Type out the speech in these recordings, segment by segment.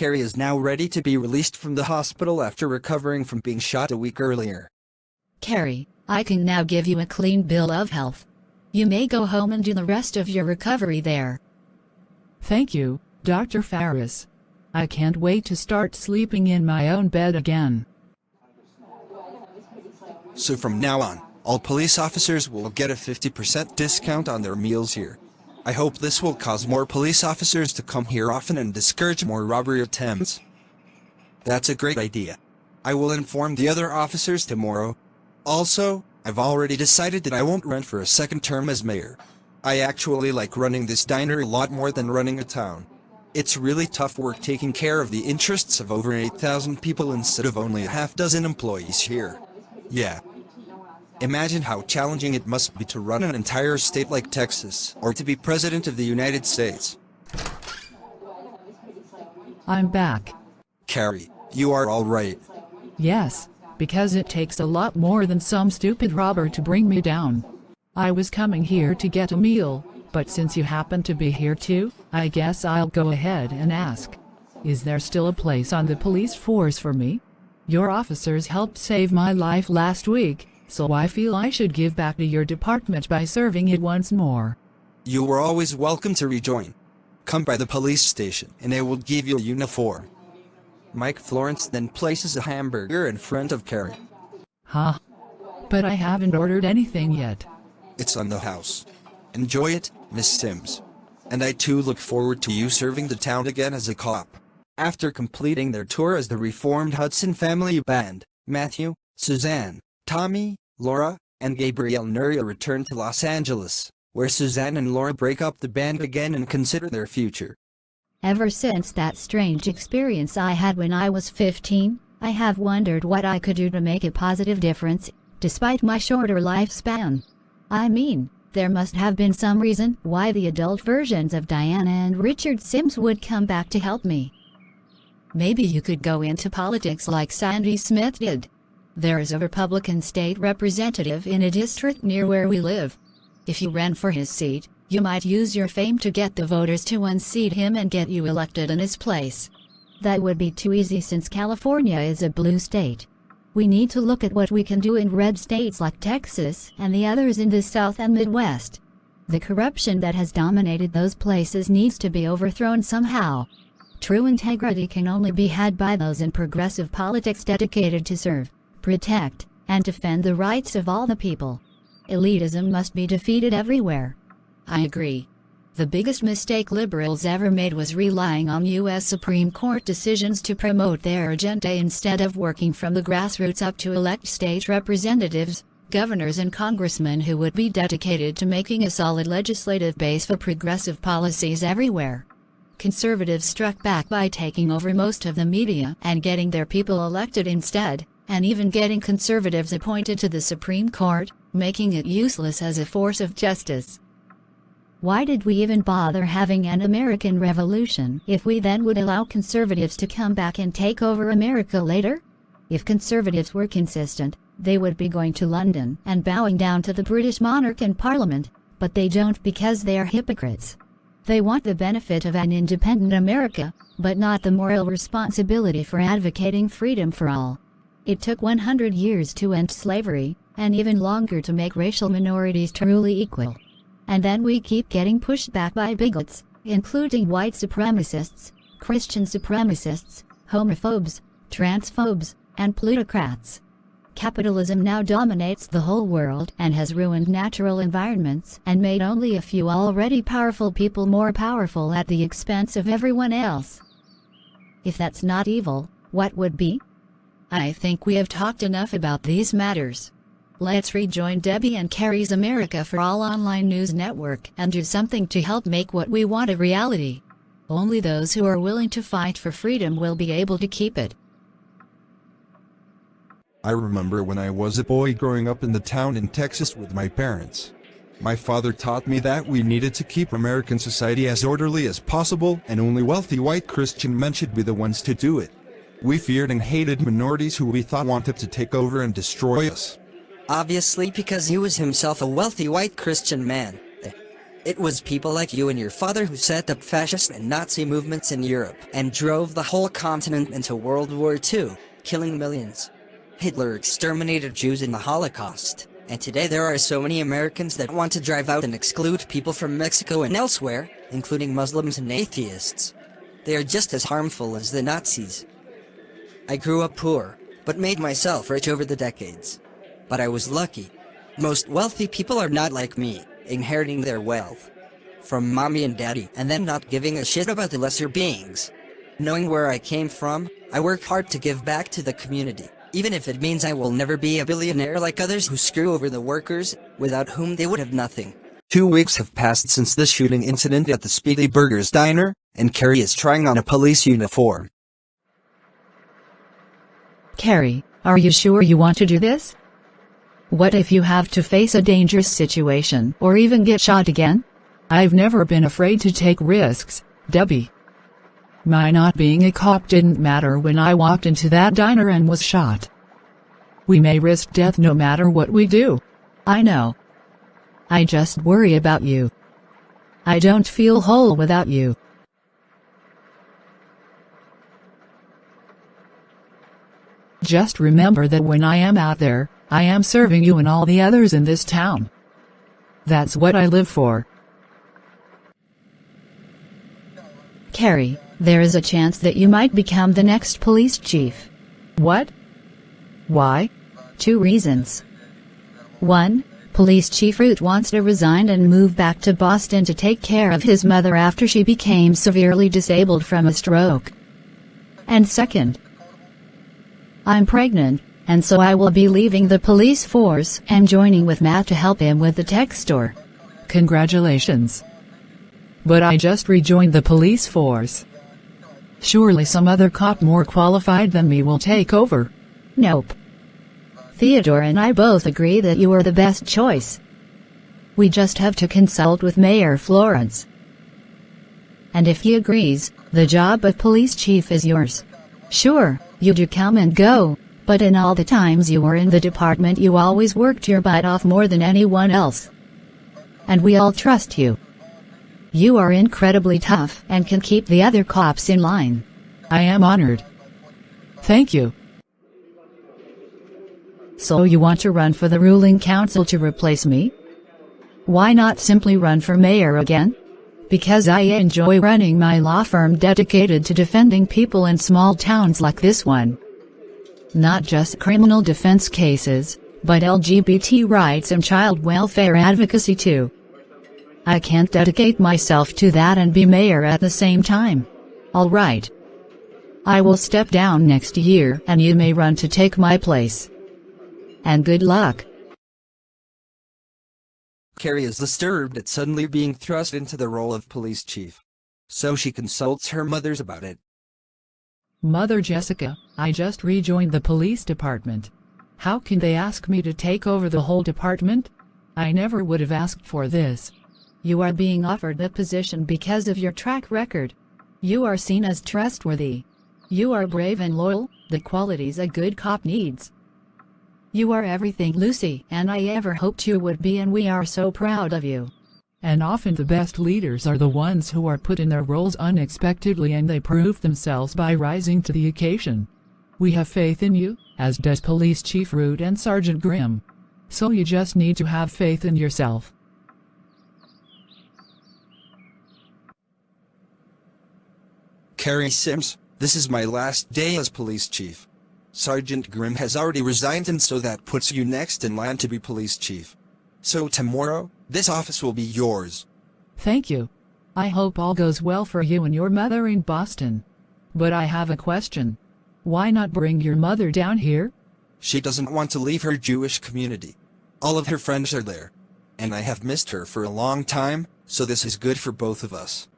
Carrie is now ready to be released from the hospital after recovering from being shot a week earlier. Carrie, I can now give you a clean bill of health. You may go home and do the rest of your recovery there. Thank you, Dr. Farris. I can't wait to start sleeping in my own bed again. So from now on, all police officers will get a 50% discount on their meals here. I hope this will cause more police officers to come here often and discourage more robbery attempts. That's a great idea. I will inform the other officers tomorrow. Also, I've already decided that I won't run for a second term as mayor. I actually like running this diner a lot more than running a town. It's really tough work taking care of the interests of over 8,000 people instead of only a half dozen employees here. Yeah. Imagine how challenging it must be to run an entire state like Texas, or to be president of the United States. I'm back. Carrie, you are all right. Yes, because it takes a lot more than some stupid robber to bring me down. I was coming here to get a meal, but since you happen to be here too, I guess I'll go ahead and ask. Is there still a place on the police force for me? Your officers helped save my life last week, so I feel I should give back to your department by serving it once more. You are always welcome to rejoin. Come by the police station and I will give you a uniform. Mike Florence then places a hamburger in front of Carrie. Huh? But I haven't ordered anything yet. It's on the house. Enjoy it, Miss Sims. And I too look forward to you serving the town again as a cop. After completing their tour as the reformed Hudson Family Band, Matthew, Suzanne, Tommy, Laura, and Gabrielle Nuria return to Los Angeles, where Suzanne and Laura break up the band again and consider their future. Ever since that strange experience I had when I was 15, I have wondered what I could do to make a positive difference, despite my shorter lifespan. I mean, there must have been some reason why the adult versions of Diana and Richard Sims would come back to help me. Maybe you could go into politics like Sandy Smith did. There is a Republican state representative in a district near where we live. If you ran for his seat, you might use your fame to get the voters to unseat him and get you elected in his place. That would be too easy since California is a blue state. We need to look at what we can do in red states like Texas and the others in the South and Midwest. The corruption that has dominated those places needs to be overthrown somehow. True integrity can only be had by those in progressive politics dedicated to serve, protect, and defend the rights of all the people. Elitism must be defeated everywhere. I agree. The biggest mistake liberals ever made was relying on U.S. Supreme Court decisions to promote their agenda instead of working from the grassroots up to elect state representatives, governors and congressmen who would be dedicated to making a solid legislative base for progressive policies everywhere. Conservatives struck back by taking over most of the media and getting their people elected instead, and even getting conservatives appointed to the Supreme Court, making it useless as a force of justice. Why did we even bother having an American Revolution if we then would allow conservatives to come back and take over America later? If conservatives were consistent, they would be going to London and bowing down to the British monarch and Parliament, but they don't because they are hypocrites. They want the benefit of an independent America, but not the moral responsibility for advocating freedom for all. It took 100 years to end slavery, and even longer to make racial minorities truly equal. And then we keep getting pushed back by bigots, including white supremacists, Christian supremacists, homophobes, transphobes, and plutocrats. Capitalism now dominates the whole world and has ruined natural environments and made only a few already powerful people more powerful at the expense of everyone else. If that's not evil, what would be? I think we have talked enough about these matters. Let's rejoin Debbie and Carrie's America for All online news network and do something to help make what we want a reality. Only those who are willing to fight for freedom will be able to keep it. I remember when I was a boy growing up in the town in Texas with my parents. My father taught me that we needed to keep American society as orderly as possible, and only wealthy white Christian men should be the ones to do it. We feared and hated minorities who we thought wanted to take over and destroy us. Obviously because he was himself a wealthy white Christian man. It was people like you and your father who set up fascist and Nazi movements in Europe and drove the whole continent into World War II, killing millions. Hitler exterminated Jews in the Holocaust, and today there are so many Americans that want to drive out and exclude people from Mexico and elsewhere, including Muslims and atheists. They are just as harmful as the Nazis. I grew up poor, but made myself rich over the decades. But I was lucky. Most wealthy people are not like me, inheriting their wealth from mommy and daddy and then not giving a shit about the lesser beings. Knowing where I came from, I work hard to give back to the community, even if it means I will never be a billionaire like others who screw over the workers, without whom they would have nothing. 2 weeks have passed since the shooting incident at the Speedy Burgers diner, and Carrie is trying on a police uniform. Carrie, are you sure you want to do this? What if you have to face a dangerous situation or even get shot again? I've never been afraid to take risks, Debbie. My not being a cop didn't matter when I walked into that diner and was shot. We may risk death no matter what we do. I know. I just worry about you. I don't feel whole without you. Just remember that when I am out there, I am serving you and all the others in this town. That's what I live for. Carrie, there is a chance that you might become the next police chief. What? Why? 2 reasons. 1. Police Chief Root wants to resign and move back to Boston to take care of his mother after she became severely disabled from a stroke. And 2nd, I'm pregnant, and so I will be leaving the police force and joining with Matt to help him with the tech store. Congratulations. But I just rejoined the police force. Surely some other cop more qualified than me will take over. Nope. Theodore and I both agree that you are the best choice. We just have to consult with Mayor Florence. And if he agrees, the job of police chief is yours. Sure, you do come and go, but in all the times you were in the department you always worked your butt off more than anyone else. And we all trust you. You are incredibly tough and can keep the other cops in line. I am honored. Thank you. So you want to run for the ruling council to replace me? Why not simply run for mayor again? Because I enjoy running my law firm dedicated to defending people in small towns like this one. Not just criminal defense cases, but LGBT rights and child welfare advocacy too. I can't dedicate myself to that and be mayor at the same time. All right. I will step down next year and you may run to take my place. And good luck. Carrie is disturbed at suddenly being thrust into the role of police chief. So she consults her mothers about it. Mother Jessica, I just rejoined the police department. How can they ask me to take over the whole department? I never would have asked for this. You are being offered the position because of your track record. You are seen as trustworthy. You are brave and loyal, the qualities a good cop needs. You are everything Lucy and I ever hoped you would be, and we are so proud of you. And often the best leaders are the ones who are put in their roles unexpectedly and they prove themselves by rising to the occasion. We have faith in you, as does Police Chief Root and Sergeant Grimm. So you just need to have faith in yourself. Carrie Sims, this is my last day as police chief. Sergeant Grimm has already resigned, and so that puts you next in line to be police chief. So tomorrow, this office will be yours. Thank you. I hope all goes well for you and your mother in Boston. But I have a question. Why not bring your mother down here? She doesn't want to leave her Jewish community. All of her friends are there. And I have missed her for a long time, so this is good for both of us.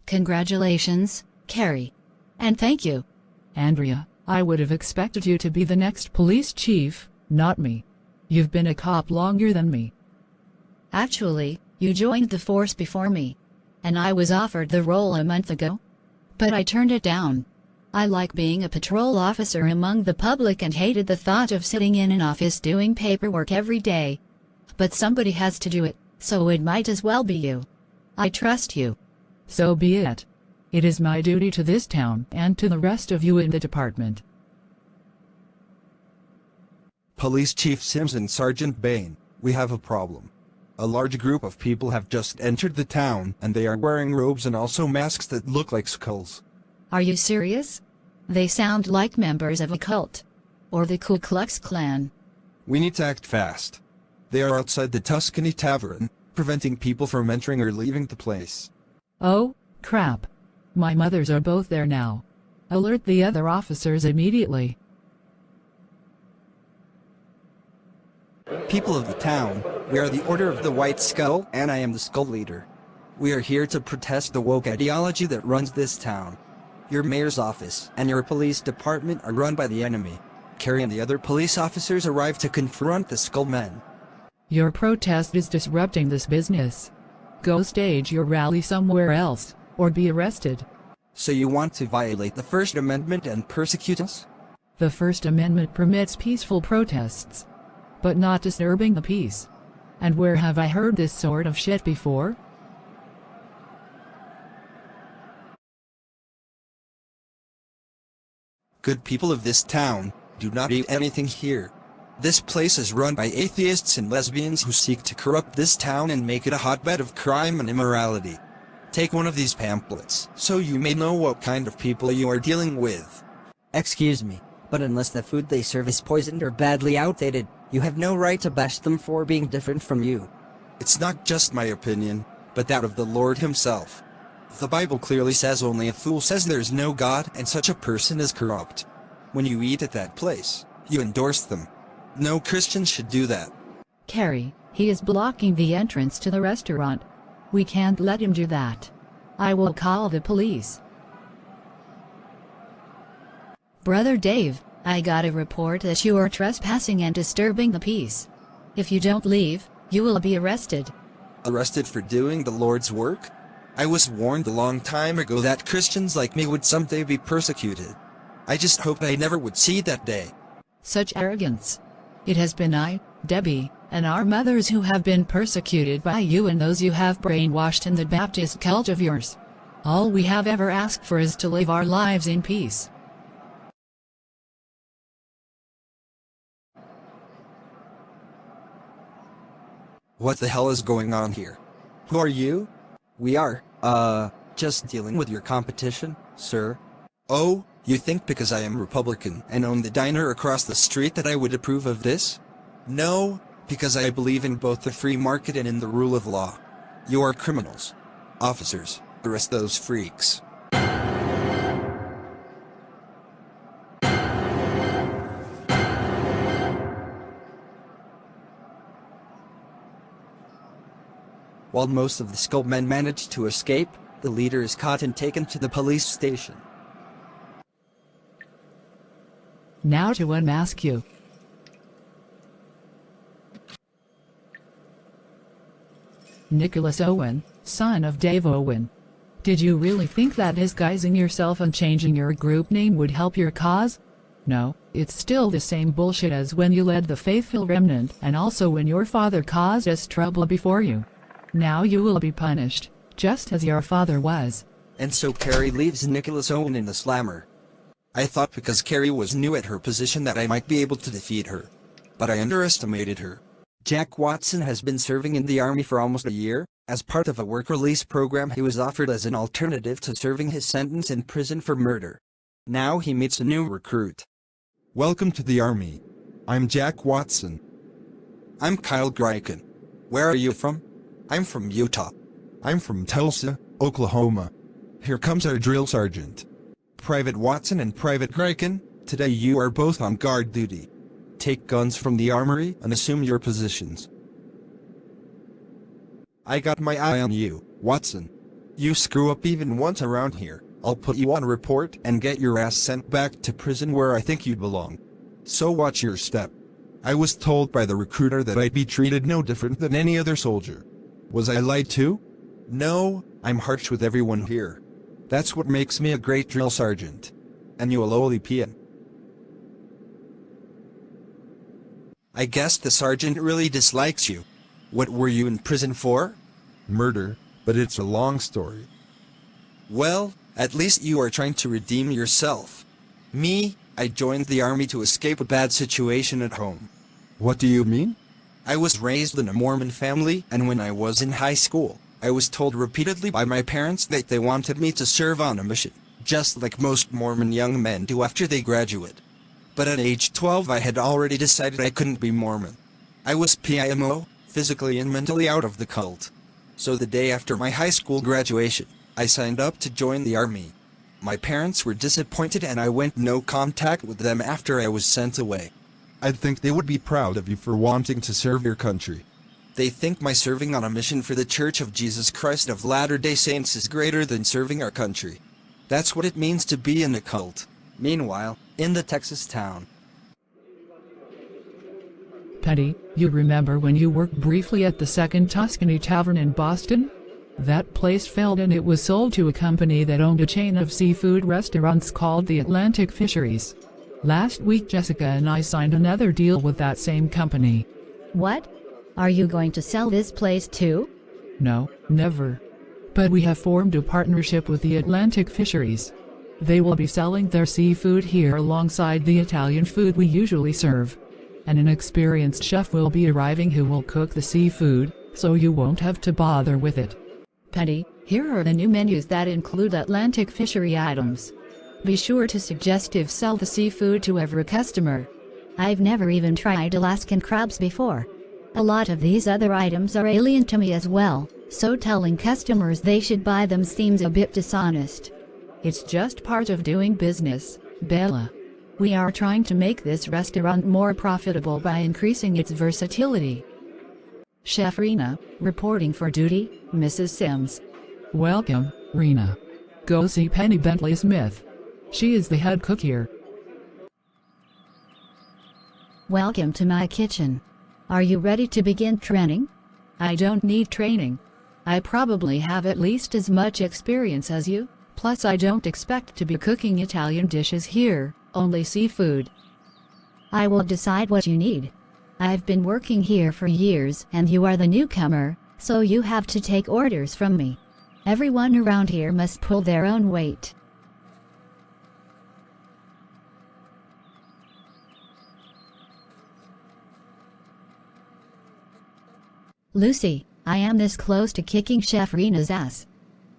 Congratulations, Carrie. And thank you. Andrea, I would have expected you to be the next police chief, not me. You've been a cop longer than me. Actually, you joined the force before me. And I was offered the role a month ago. But I turned it down. I like being a patrol officer among the public and hated the thought of sitting in an office doing paperwork every day. But somebody has to do it, So it might as well be you. I trust you. So be it. It is my duty to this town and to the rest of you in the department. Police Chief Sims and Sergeant Bain, we have a problem. A large group of people have just entered the town, and they are wearing robes and also masks that look like skulls. Are you serious? They sound like members of a cult. Or the Ku Klux Klan. We need to act fast. They are outside the Tuscany Tavern, preventing people from entering or leaving the place. Oh, crap. My mothers are both there now. Alert the other officers immediately. People of the town, we are the Order of the White Skull, and I am the Skull Leader. We are here to protest the woke ideology that runs this town. Your mayor's office and your police department are run by the enemy. Carrie and the other police officers arrived to confront the Skullmen. Your protest is disrupting this business. Go stage your rally somewhere else, or be arrested. So you want to violate the First Amendment and persecute us? The First Amendment permits peaceful protests, but not disturbing the peace. And where have I heard this sort of shit before? Good people of this town, do not eat anything here. This place is run by atheists and lesbians who seek to corrupt this town and make it a hotbed of crime and immorality. Take one of these pamphlets, so you may know what kind of people you are dealing with. Excuse me, but unless the food they serve is poisoned or badly outdated, you have no right to bash them for being different from you. It's not just my opinion, but that of the Lord himself. The Bible clearly says only a fool says there's no God, and such a person is corrupt. When you eat at that place, you endorse them. No Christian should do that. Carrie, he is blocking the entrance to the restaurant. We can't let him do that. I will call the police. Brother Dave, I got a report that you are trespassing and disturbing the peace. If you don't leave, you will be arrested. Arrested for doing the Lord's work? I was warned a long time ago that Christians like me would someday be persecuted. I just hope I never would see that day. Such arrogance. It has been I, Debbie, and our mothers who have been persecuted by you and those you have brainwashed in the Baptist cult of yours. All we have ever asked for is to live our lives in peace. What the hell is going on here? Who are you? We are, just dealing with your competition, sir. Oh, you think because I am Republican and own the diner across the street that I would approve of this? No, because I believe in both the free market and in the rule of law. You are criminals. Officers, arrest those freaks. While most of the Skullmen manage to escape, the leader is caught and taken to the police station. Now to unmask you. Nicholas Owen, son of Dave Owen. Did you really think that disguising yourself and changing your group name would help your cause? No, it's still the same bullshit as when you led the faithful remnant and also when your father caused us trouble before you. Now you will be punished, just as your father was. And so Carrie leaves Nicholas Owen in the slammer. I thought because Carrie was new at her position that I might be able to defeat her. But I underestimated her. Jack Watson has been serving in the army for almost a year. As part of a work release program, he was offered as an alternative to serving his sentence in prison for murder. Now he meets a new recruit. Welcome to the army. I'm Jack Watson. I'm Kyle Greiken. Where are you from? I'm from Utah. I'm from Tulsa, Oklahoma. Here comes our drill sergeant. Private Watson and Private Greiken, today you are both on guard duty. Take guns from the armory and assume your positions. I got my eye on you, Watson. You screw up even once around here, I'll put you on report and get your ass sent back to prison where I think you belong. So watch your step. I was told by the recruiter that I'd be treated no different than any other soldier. Was I lied to? No, I'm harsh with everyone here. That's what makes me a great drill sergeant. And you a lowly peon. I guess the sergeant really dislikes you. What were you in prison for? Murder, but it's a long story. Well, at least you are trying to redeem yourself. Me, I joined the army to escape a bad situation at home. What do you mean? I was raised in a Mormon family, and when I was in high school, I was told repeatedly by my parents that they wanted me to serve on a mission, just like most Mormon young men do after they graduate. But at age 12 I had already decided I couldn't be Mormon. I was PIMO, physically and mentally out of the cult. So the day after my high school graduation, I signed up to join the army. My parents were disappointed and I went no contact with them after I was sent away. I think they would be proud of you for wanting to serve your country. They think my serving on a mission for the Church of Jesus Christ of Latter-day Saints is greater than serving our country. That's what it means to be in a cult. Meanwhile, in the Texas town. Petty, you remember when you worked briefly at the Second Tuscany Tavern in Boston? That place failed and it was sold to a company that owned a chain of seafood restaurants called the Atlantic Fisheries. Last week Jessica and I signed another deal with that same company. What? Are you going to sell this place too? No, never. But we have formed a partnership with the Atlantic Fisheries. They will be selling their seafood here alongside the Italian food we usually serve. And an experienced chef will be arriving who will cook the seafood, so you won't have to bother with it. Petty, here are the new menus that include Atlantic fishery items. Be sure to suggestive sell the seafood to every customer. I've never even tried Alaskan crabs before. A lot of these other items are alien to me as well, so telling customers they should buy them seems a bit dishonest. It's just part of doing business, Bella. We are trying to make this restaurant more profitable by increasing its versatility. Chef Rena, reporting for duty, Mrs. Sims. Welcome, Rena. Go see Penny Bentley Smith. She is the head cook here. Welcome to my kitchen. Are you ready to begin training? I don't need training. I probably have at least as much experience as you, plus I don't expect to be cooking Italian dishes here, only seafood. I will decide what you need. I've been working here for years and you are the newcomer, so you have to take orders from me. Everyone around here must pull their own weight. Lucy, I am this close to kicking Chef Rena's ass.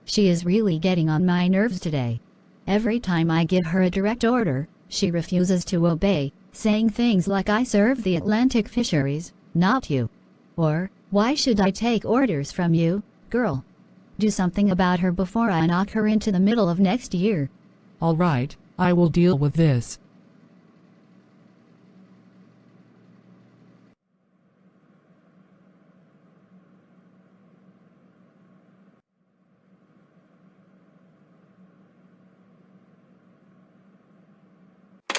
She is really getting on my nerves today. Every time I give her a direct order, she refuses to obey, saying things like I serve the Atlantic Fisheries, not you. Or, why should I take orders from you, girl? Do something about her before I knock her into the middle of next year. All right, I will deal with this.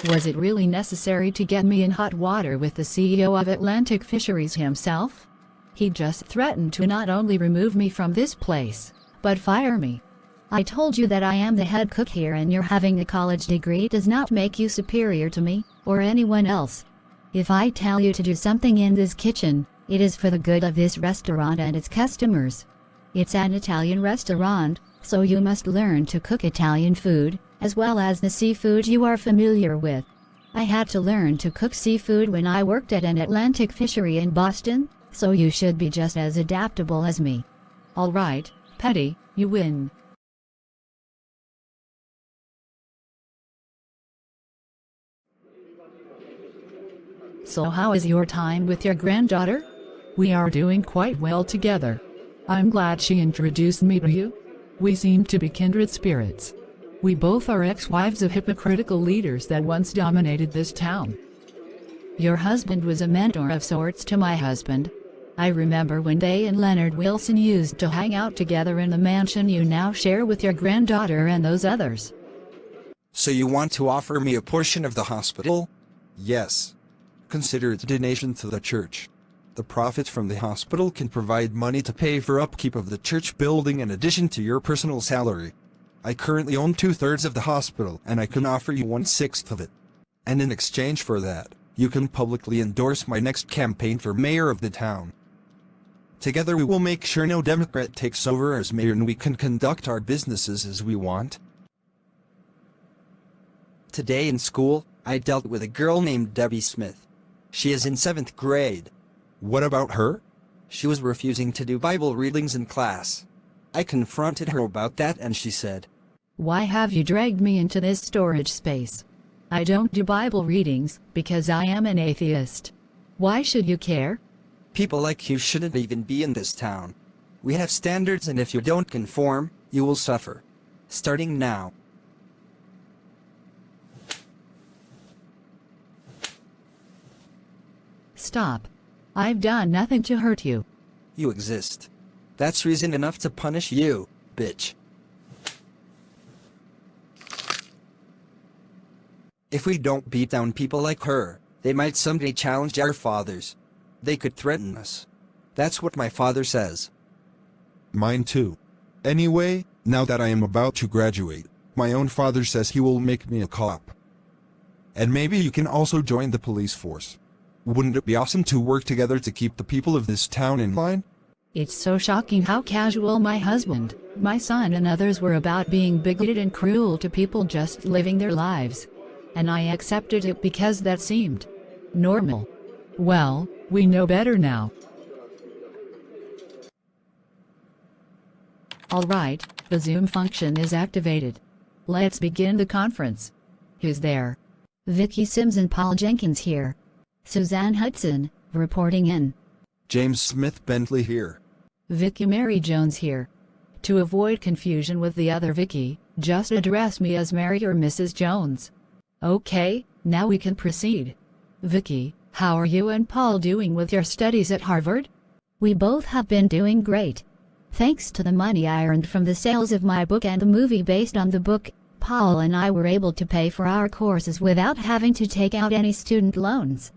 Was it really necessary to get me in hot water with the CEO of Atlantic Fisheries himself? He just threatened to not only remove me from this place, but fire me. I told you that I am the head cook here and your having a college degree does not make you superior to me, or anyone else. If I tell you to do something in this kitchen, it is for the good of this restaurant and its customers. It's an Italian restaurant, so you must learn to cook Italian food, as well as the seafood you are familiar with. I had to learn to cook seafood when I worked at an Atlantic fishery in Boston, so you should be just as adaptable as me. All right, Petty, you win. So how is your time with your granddaughter? We are doing quite well together. I'm glad she introduced me to you. We seem to be kindred spirits. We both are ex-wives of hypocritical leaders that once dominated this town. Your husband was a mentor of sorts to my husband. I remember when they and Leonard Wilson used to hang out together in the mansion you now share with your granddaughter and those others. So you want to offer me a portion of the hospital? Yes. Consider it a donation to the church. The profit from the hospital can provide money to pay for upkeep of the church building in addition to your personal salary. I currently own 2/3 of the hospital and I can offer you 1/6 of it. And in exchange for that, you can publicly endorse my next campaign for mayor of the town. Together we will make sure no Democrat takes over as mayor and we can conduct our businesses as we want. Today in school, I dealt with a girl named Debbie Smith. She is in 7th grade. What about her? She was refusing to do Bible readings in class. I confronted her about that and she said, Why have you dragged me into this storage space? I don't do Bible readings because I am an atheist. Why should you care? People like you shouldn't even be in this town. We have standards and if you don't conform, you will suffer. Starting now. Stop. I've done nothing to hurt you. You exist. That's reason enough to punish you, bitch. If we don't beat down people like her, they might someday challenge our fathers. They could threaten us. That's what my father says. Mine too. Anyway, now that I am about to graduate, my own father says he will make me a cop. And maybe you can also join the police force. Wouldn't it be awesome to work together to keep the people of this town in line? It's so shocking how casual my husband, my son and others were about being bigoted and cruel to people just living their lives. And I accepted it because that seemed normal. Well, we know better now. Alright, the Zoom function is activated. Let's begin the conference. Who's there? Vicky Sims and Paul Jenkins here. Suzanne Hudson, reporting in. James Smith Bentley here. Vicky Mary Jones here. To avoid confusion with the other Vicky, just address me as Mary or Mrs. Jones. Okay, now we can proceed. Vicky, how are you and Paul doing with your studies at Harvard? We both have been doing great. Thanks to the money I earned from the sales of my book and the movie based on the book, Paul and I were able to pay for our courses without having to take out any student loans.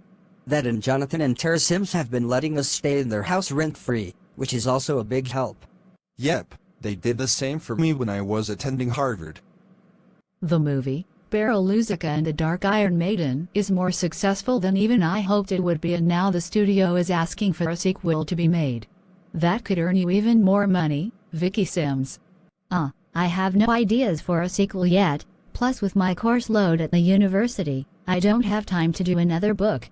That and Jonathan and Tara Sims have been letting us stay in their house rent-free, which is also a big help. Yep, they did the same for me when I was attending Harvard. The movie, Beryl Luzica and the Dark Iron Maiden, is more successful than even I hoped it would be, and now the studio is asking for a sequel to be made. That could earn you even more money, Vicky Sims. I have no ideas for a sequel yet, plus with my course load at the university, I don't have time to do another book.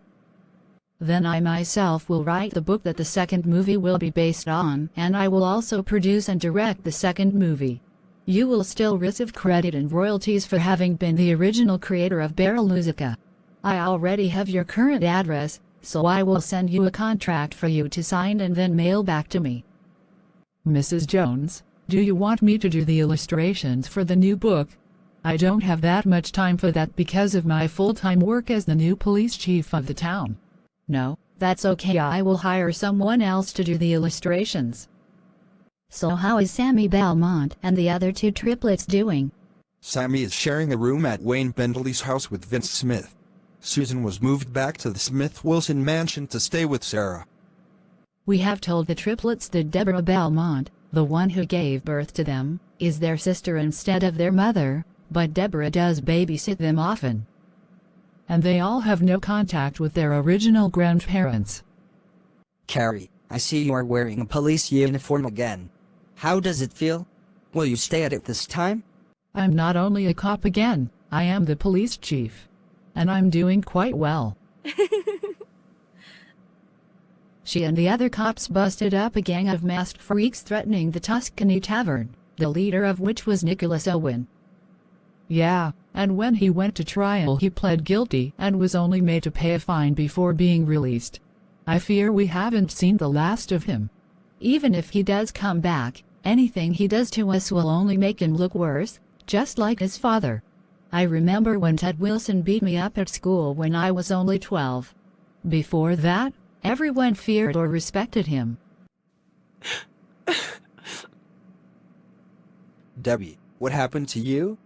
Then I myself will write the book that the second movie will be based on, and I will also produce and direct the second movie. You will still receive credit and royalties for having been the original creator of Beryl Luzica. I already have your current address, so I will send you a contract for you to sign and then mail back to me. Mrs. Jones, do you want me to do the illustrations for the new book? I don't have that much time for that because of my full-time work as the new police chief of the town. No, that's okay, I will hire someone else to do the illustrations. So how is Sammy Belmont and the other two triplets doing? Sammy is sharing a room at Wayne Bentley's house with Vince Smith. Susan was moved back to the Smith-Wilson mansion to stay with Sarah. We have told the triplets that Deborah Belmont, the one who gave birth to them, is their sister instead of their mother, but Deborah does babysit them often. And they all have no contact with their original grandparents. Carrie, I see you are wearing a police uniform again. How does it feel? Will you stay at it this time? I'm not only a cop again, I am the police chief. And I'm doing quite well. She and the other cops busted up a gang of masked freaks threatening the Tuscany Tavern, the leader of which was Nicholas Owen. Yeah, and when he went to trial he pled guilty and was only made to pay a fine before being released. I fear we haven't seen the last of him. Even if he does come back, anything he does to us will only make him look worse, just like his father. I remember when Ted Wilson beat me up at school when I was only 12. Before that, everyone feared or respected him. Debbie, what happened to you?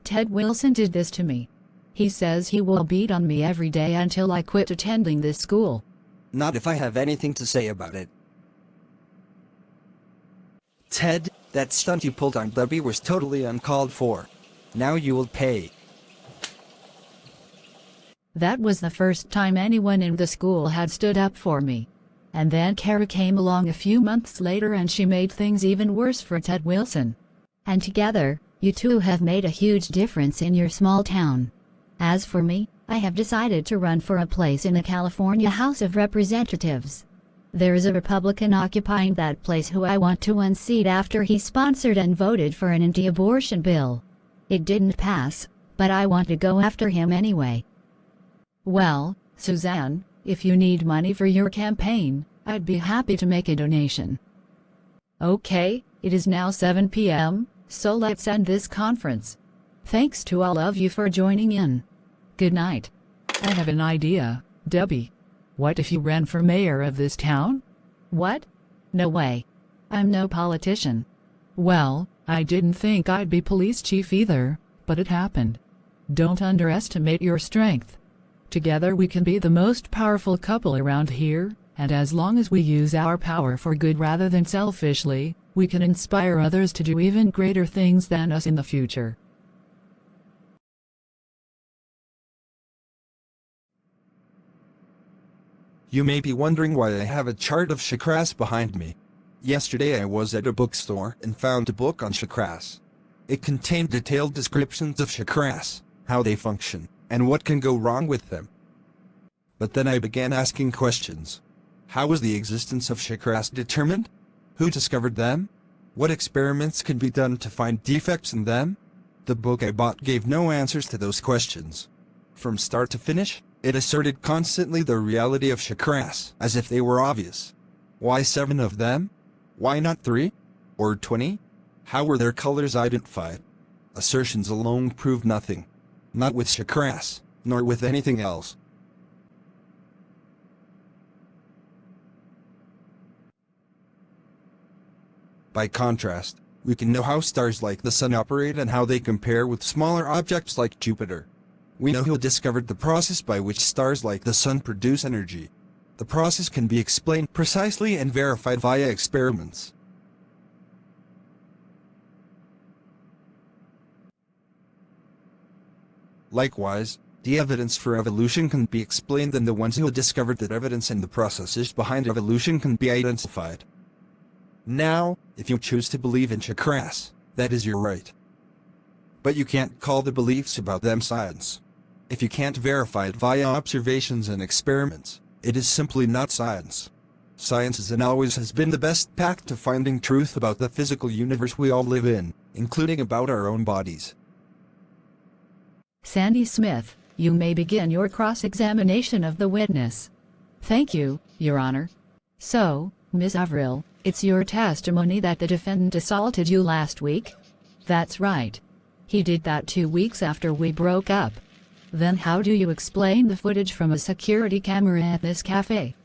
Ted Wilson did this to me. He says he will beat on me every day until I quit attending this school. Not if I have anything to say about it. Ted, that stunt you pulled on Debbie was totally uncalled for. Now you will pay. That was the first time anyone in the school had stood up for me. And then Carrie came along a few months later and she made things even worse for Ted Wilson. And together, you two have made a huge difference in your small town. As for me, I have decided to run for a place in the California House of Representatives. There is a Republican occupying that place who I want to unseat after he sponsored and voted for an anti-abortion bill. It didn't pass, but I want to go after him anyway. Well, Suzanne, if you need money for your campaign, I'd be happy to make a donation. Okay, it is now 7 p.m., so let's end this conference. Thanks to all of you for joining in. Good night. I have an idea, Debbie. What if you ran for mayor of this town? What? No way. I'm no politician. Well, I didn't think I'd be police chief either, but it happened. Don't underestimate your strength. Together we can be the most powerful couple around here, and as long as we use our power for good rather than selfishly, we can inspire others to do even greater things than us in the future. You may be wondering why I have a chart of chakras behind me. Yesterday I was at a bookstore and found a book on chakras. It contained detailed descriptions of chakras, how they function, and what can go wrong with them. But then I began asking questions. How was the existence of chakras determined? Who discovered them? What experiments can be done to find defects in them? The book I bought gave no answers to those questions. From start to finish, it asserted constantly the reality of chakras, as if they were obvious. Why 7 of them? Why not 3? Or 20? How were their colors identified? Assertions alone prove nothing. Not with chakras, nor with anything else. By contrast, we can know how stars like the Sun operate and how they compare with smaller objects like Jupiter. We know who discovered the process by which stars like the Sun produce energy. The process can be explained precisely and verified via experiments. Likewise, the evidence for evolution can be explained and the ones who discovered that evidence and the processes behind evolution can be identified. Now, if you choose to believe in chakras, that is your right. But you can't call the beliefs about them science. If you can't verify it via observations and experiments, it is simply not science. Science is and always has been the best path to finding truth about the physical universe we all live in, including about our own bodies. Sandy Smith, you may begin your cross-examination of the witness. Thank you, Your Honor. So, Ms. Averill, it's your testimony that the defendant assaulted you last week? That's right. He did that 2 weeks after we broke up. Then how do you explain the footage from a security camera at this cafe?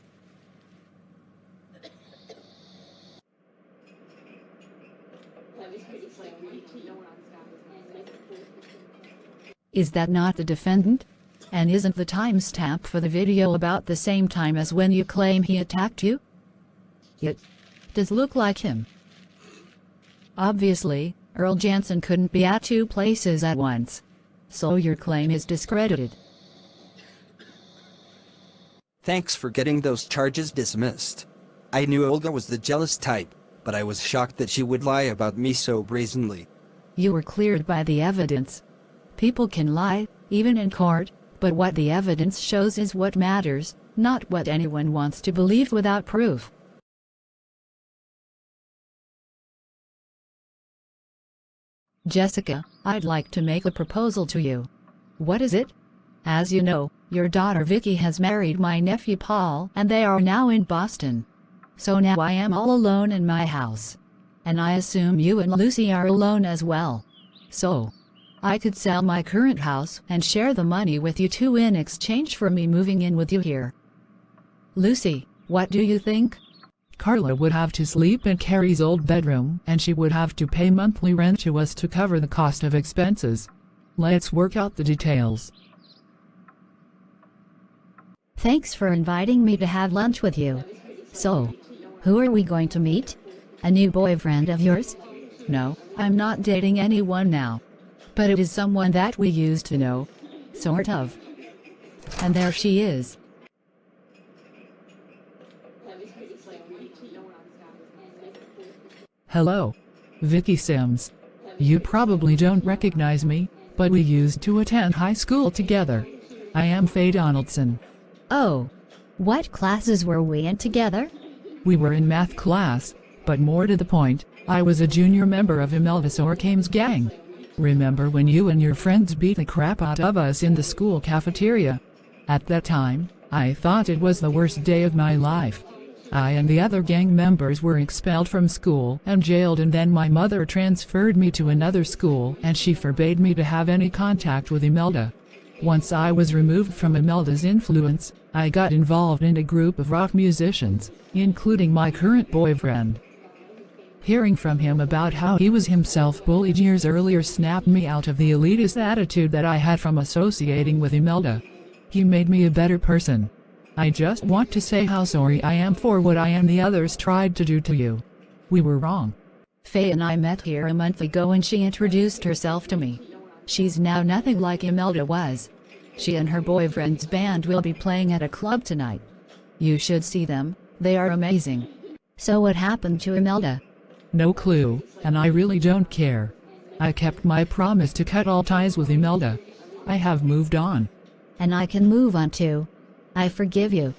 Is that not the defendant? And isn't the timestamp for the video about the same time as when you claim he attacked you? It does look like him. Obviously, Earl Jansen couldn't be at 2 places at once. So your claim is discredited. Thanks for getting those charges dismissed. I knew Olga was the jealous type, but I was shocked that she would lie about me so brazenly. You were cleared by the evidence. People can lie, even in court, but what the evidence shows is what matters, not what anyone wants to believe without proof. Jessica, I'd like to make a proposal to you. What is it? As you know, your daughter Vicky has married my nephew Paul and they are now in Boston. So now I am all alone in my house. And I assume you and Lucy are alone as well. So, I could sell my current house and share the money with you two in exchange for me moving in with you here. Lucy, what do you think? Carla would have to sleep in Carrie's old bedroom, and she would have to pay monthly rent to us to cover the cost of expenses. Let's work out the details. Thanks for inviting me to have lunch with you. So, who are we going to meet? A new boyfriend of yours? No, I'm not dating anyone now. But it is someone that we used to know. Sort of. And there she is. Hello. Vicky Sims. You probably don't recognize me, but we used to attend high school together. I am Faye Donaldson. Oh. What classes were we in together? We were in math class, but more to the point, I was a junior member of Imelda Sorkame's gang. Remember when you and your friends beat the crap out of us in the school cafeteria? At that time, I thought it was the worst day of my life. I and the other gang members were expelled from school and jailed, and then my mother transferred me to another school and she forbade me to have any contact with Imelda. Once I was removed from Imelda's influence, I got involved in a group of rock musicians, including my current boyfriend. Hearing from him about how he was himself bullied years earlier snapped me out of the elitist attitude that I had from associating with Imelda. He made me a better person. I just want to say how sorry I am for what I and the others tried to do to you. We were wrong. Faye and I met here a month ago and she introduced herself to me. She's now nothing like Imelda was. She and her boyfriend's band will be playing at a club tonight. You should see them, they are amazing. So what happened to Imelda? No clue, and I really don't care. I kept my promise to cut all ties with Imelda. I have moved on. And I can move on too. I forgive you.